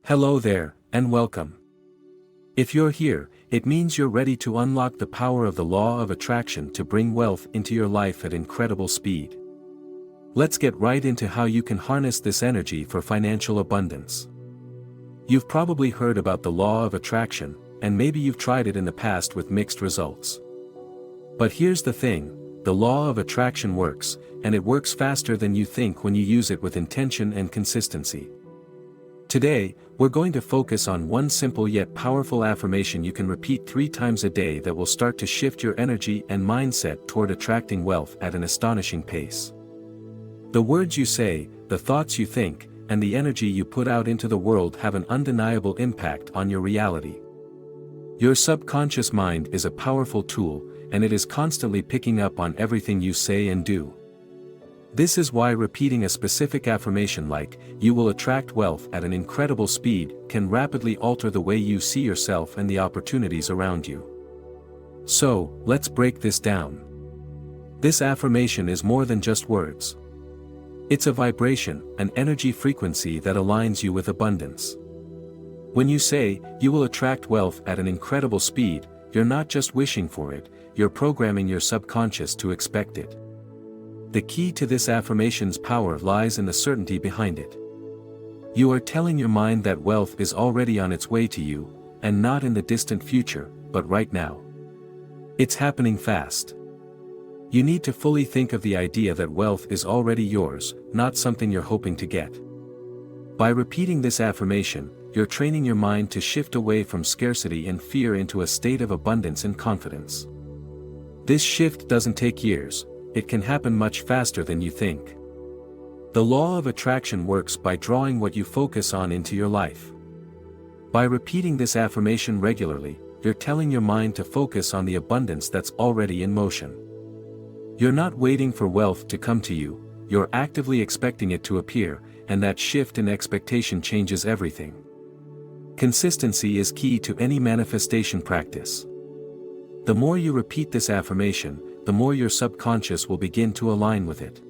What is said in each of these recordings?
Hello there, and welcome. If you're here, it means you're ready to unlock the power of the law of attraction to bring wealth into your life at incredible speed. Let's get right into how you can harness this energy for financial abundance. You've probably heard about the law of attraction, and maybe you've tried it in the past with mixed results. But here's the thing, the law of attraction works, and it works faster than you think when you use it with intention and consistency. Today, we're going to focus on one simple yet powerful affirmation you can repeat 3 times a day that will start to shift your energy and mindset toward attracting wealth at an astonishing pace. The words you say, the thoughts you think, and the energy you put out into the world have an undeniable impact on your reality. Your subconscious mind is a powerful tool, and it is constantly picking up on everything you say and do. This is why repeating a specific affirmation like, "You will attract wealth at an incredible speed," can rapidly alter the way you see yourself and the opportunities around you. So, let's break this down. This affirmation is more than just words. It's a vibration, an energy frequency that aligns you with abundance. When you say, "You will attract wealth at an incredible speed," you're not just wishing for it, you're programming your subconscious to expect it. The key to this affirmation's power lies in the certainty behind it. You are telling your mind that wealth is already on its way to you, and not in the distant future, but right now. It's happening fast. You need to fully think of the idea that wealth is already yours, not something you're hoping to get. By repeating this affirmation, you're training your mind to shift away from scarcity and fear into a state of abundance and confidence. This shift doesn't take years. It can happen much faster than you think. The law of attraction works by drawing what you focus on into your life. By repeating this affirmation regularly, you're telling your mind to focus on the abundance that's already in motion. You're not waiting for wealth to come to you, you're actively expecting it to appear, and that shift in expectation changes everything. Consistency is key to any manifestation practice. The more you repeat this affirmation, the more your subconscious will begin to align with it.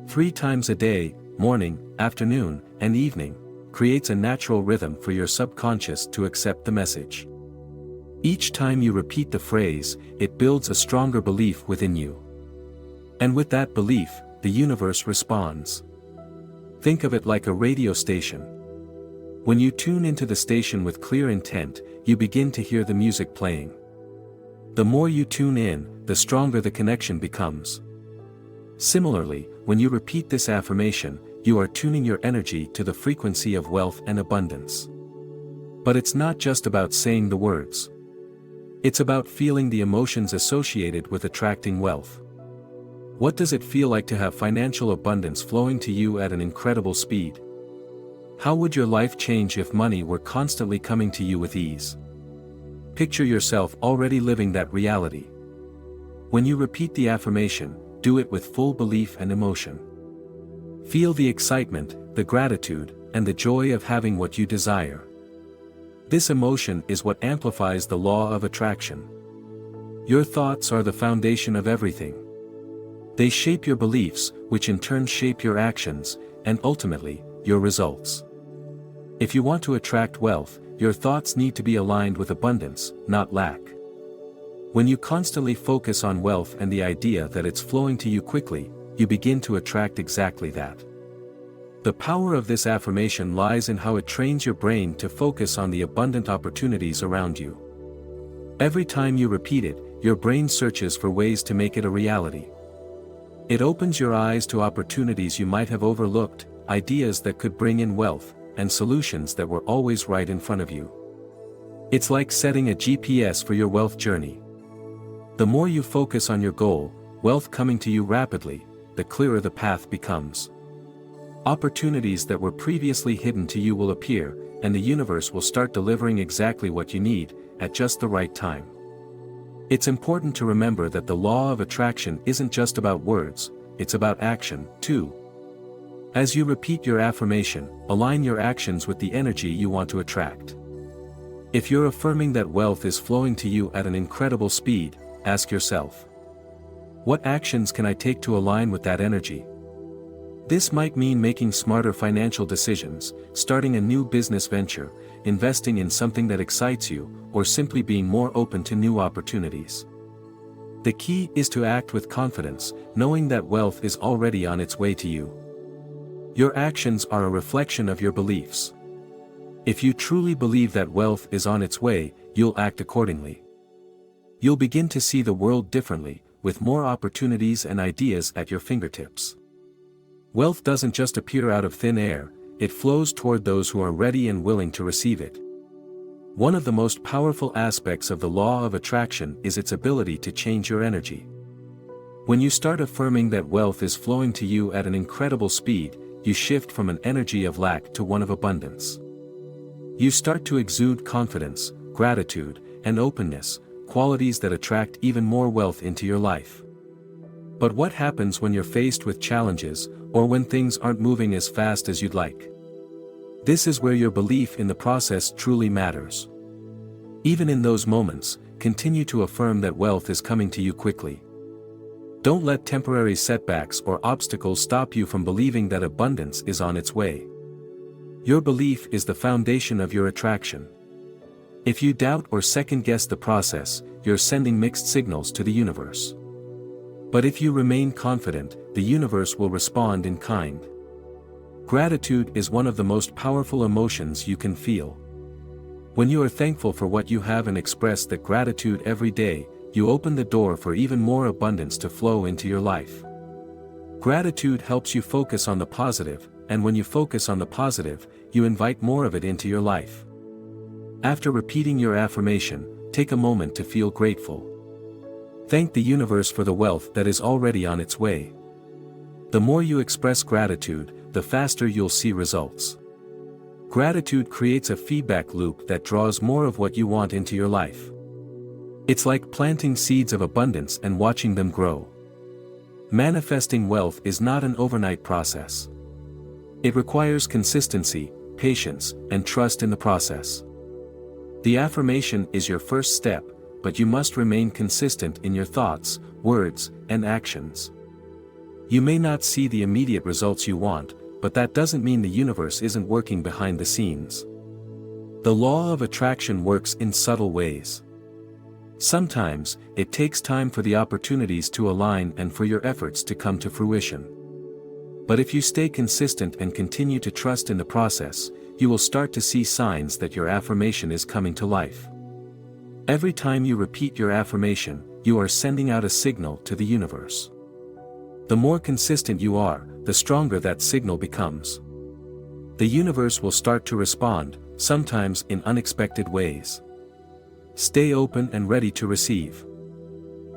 3 times a day, morning, afternoon, and evening, creates a natural rhythm for your subconscious to accept the message. Each time you repeat the phrase, it builds a stronger belief within you. And with that belief, the universe responds. Think of it like a radio station. When you tune into the station with clear intent, you begin to hear the music playing. The more you tune in, the stronger the connection becomes. Similarly, when you repeat this affirmation, you are tuning your energy to the frequency of wealth and abundance. But it's not just about saying the words. It's about feeling the emotions associated with attracting wealth. What does it feel like to have financial abundance flowing to you at an incredible speed? How would your life change if money were constantly coming to you with ease? Picture yourself already living that reality. When you repeat the affirmation, do it with full belief and emotion. Feel the excitement, the gratitude, and the joy of having what you desire. This emotion is what amplifies the law of attraction. Your thoughts are the foundation of everything. They shape your beliefs, which in turn shape your actions, and ultimately, your results. If you want to attract wealth, your thoughts need to be aligned with abundance, not lack. When you constantly focus on wealth and the idea that it's flowing to you quickly, you begin to attract exactly that. The power of this affirmation lies in how it trains your brain to focus on the abundant opportunities around you. Every time you repeat it, your brain searches for ways to make it a reality. It opens your eyes to opportunities you might have overlooked, ideas that could bring in wealth, and solutions that were always right in front of you. It's like setting a GPS for your wealth journey. The more you focus on your goal, wealth coming to you rapidly, the clearer the path becomes. Opportunities that were previously hidden to you will appear, and the universe will start delivering exactly what you need, at just the right time. It's important to remember that the law of attraction isn't just about words, it's about action, too. As you repeat your affirmation, align your actions with the energy you want to attract. If you're affirming that wealth is flowing to you at an incredible speed, ask yourself, what actions can I take to align with that energy? This might mean making smarter financial decisions, starting a new business venture, investing in something that excites you, or simply being more open to new opportunities. The key is to act with confidence, knowing that wealth is already on its way to you. Your actions are a reflection of your beliefs. If you truly believe that wealth is on its way, you'll act accordingly. You'll begin to see the world differently, with more opportunities and ideas at your fingertips. Wealth doesn't just appear out of thin air, it flows toward those who are ready and willing to receive it. One of the most powerful aspects of the law of attraction is its ability to change your energy. When you start affirming that wealth is flowing to you at an incredible speed, you shift from an energy of lack to one of abundance. You start to exude confidence, gratitude, and openness, qualities that attract even more wealth into your life. But what happens when you're faced with challenges, or when things aren't moving as fast as you'd like? This is where your belief in the process truly matters. Even in those moments, continue to affirm that wealth is coming to you quickly. Don't let temporary setbacks or obstacles stop you from believing that abundance is on its way. Your belief is the foundation of your attraction. If you doubt or second-guess the process, you're sending mixed signals to the universe. But if you remain confident, the universe will respond in kind. Gratitude is one of the most powerful emotions you can feel. When you are thankful for what you have and express that gratitude every day, you open the door for even more abundance to flow into your life. Gratitude helps you focus on the positive, and when you focus on the positive, you invite more of it into your life. After repeating your affirmation, take a moment to feel grateful. Thank the universe for the wealth that is already on its way. The more you express gratitude, the faster you'll see results. Gratitude creates a feedback loop that draws more of what you want into your life. It's like planting seeds of abundance and watching them grow. Manifesting wealth is not an overnight process. It requires consistency, patience, and trust in the process. The affirmation is your first step, but you must remain consistent in your thoughts, words, and actions. You may not see the immediate results you want, but that doesn't mean the universe isn't working behind the scenes. The law of attraction works in subtle ways. Sometimes, it takes time for the opportunities to align and for your efforts to come to fruition. But if you stay consistent and continue to trust in the process, you will start to see signs that your affirmation is coming to life. Every time you repeat your affirmation, you are sending out a signal to the universe. The more consistent you are, the stronger that signal becomes. The universe will start to respond, sometimes in unexpected ways. Stay open and ready to receive.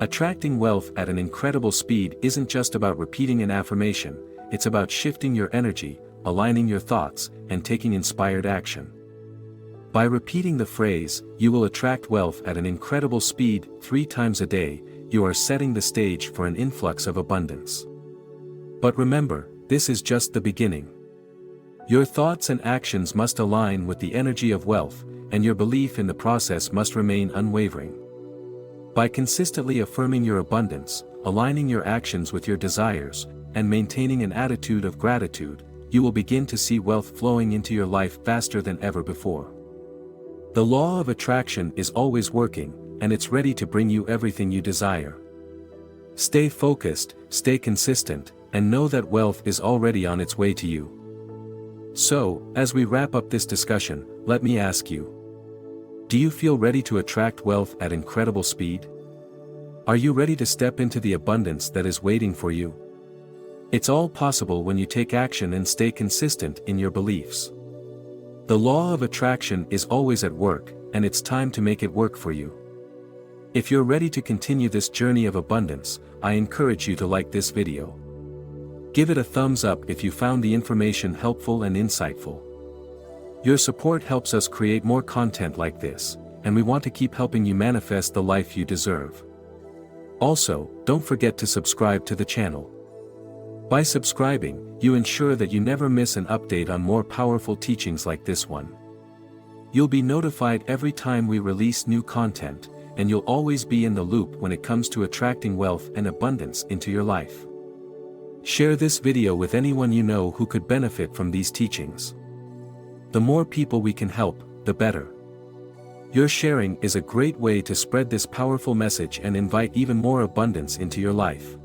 Attracting wealth at an incredible speed isn't just about repeating an affirmation, it's about shifting your energy, aligning your thoughts, and taking inspired action. By repeating the phrase, "You will attract wealth at an incredible speed," 3 times a day, you are setting the stage for an influx of abundance. But remember, this is just the beginning. Your thoughts and actions must align with the energy of wealth, and your belief in the process must remain unwavering. By consistently affirming your abundance, aligning your actions with your desires, and maintaining an attitude of gratitude, you will begin to see wealth flowing into your life faster than ever before. The law of attraction is always working, and it's ready to bring you everything you desire. Stay focused, stay consistent, and know that wealth is already on its way to you. So, as we wrap up this discussion, let me ask you: do you feel ready to attract wealth at incredible speed? Are you ready to step into the abundance that is waiting for you? It's all possible when you take action and stay consistent in your beliefs. The law of attraction is always at work, and it's time to make it work for you. If you're ready to continue this journey of abundance, I encourage you to like this video. Give it a thumbs up if you found the information helpful and insightful. Your support helps us create more content like this, and we want to keep helping you manifest the life you deserve. Also, don't forget to subscribe to the channel. By subscribing, you ensure that you never miss an update on more powerful teachings like this one. You'll be notified every time we release new content, and you'll always be in the loop when it comes to attracting wealth and abundance into your life. Share this video with anyone you know who could benefit from these teachings. The more people we can help, the better. Your sharing is a great way to spread this powerful message and invite even more abundance into your life.